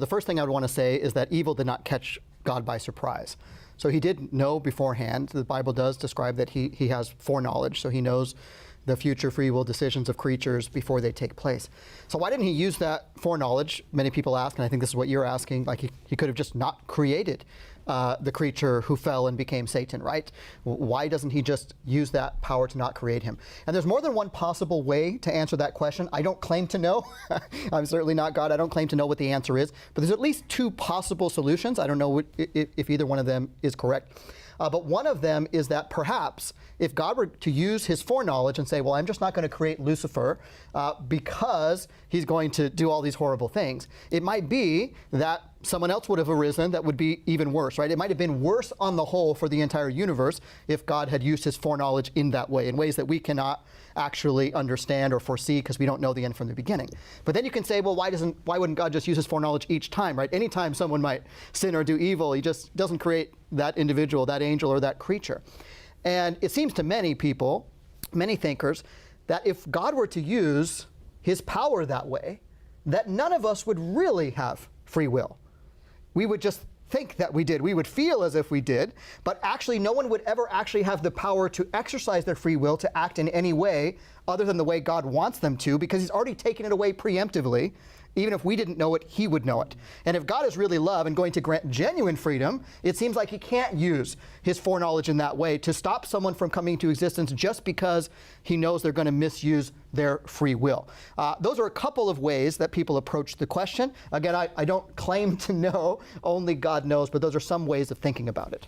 The first thing I would want to say is that evil did not catch God by surprise. So he did know beforehand. The Bible does describe that he has foreknowledge, so he knows the future free will decisions of creatures before they take place. So why didn't he use that foreknowledge? Many people ask, and I think this is what you're asking, like he could have just not created the creature who fell and became Satan, right? Why doesn't he just use that power to not create him? And there's more than one possible way to answer that question. I don't claim to know. I'm certainly not God. I don't claim to know what the answer is. But there's at least two possible solutions. I don't know if either one of them is correct. But one of them is that perhaps if God were to use his foreknowledge and say, well, I'm just not going to create Lucifer because he's going to do all these horrible things, it might be that someone else would have arisen that would be even worse, right? It might have been worse on the whole for the entire universe if God had used his foreknowledge in that way, in ways that we cannot actually understand or foresee because we don't know the end from the beginning. But then you can say, well, why wouldn't God just use his foreknowledge each time, right? Anytime someone might sin or do evil, he just doesn't create that individual, that angel, or that creature. And it seems to many people, many thinkers, that if God were to use his power that way, that none of us would really have free will. We would just think that we did. We would feel as if we did, but actually no one would ever actually have the power to exercise their free will to act in any way other than the way God wants them to, because he's already taken it away preemptively. Even if we didn't know it, he would know it. And if God is really love and going to grant genuine freedom, it seems like he can't use his foreknowledge in that way to stop someone from coming into existence just because he knows they're going to misuse their free will. Those are a couple of ways that people approach the question. Again, I don't claim to know, only God knows, but those are some ways of thinking about it.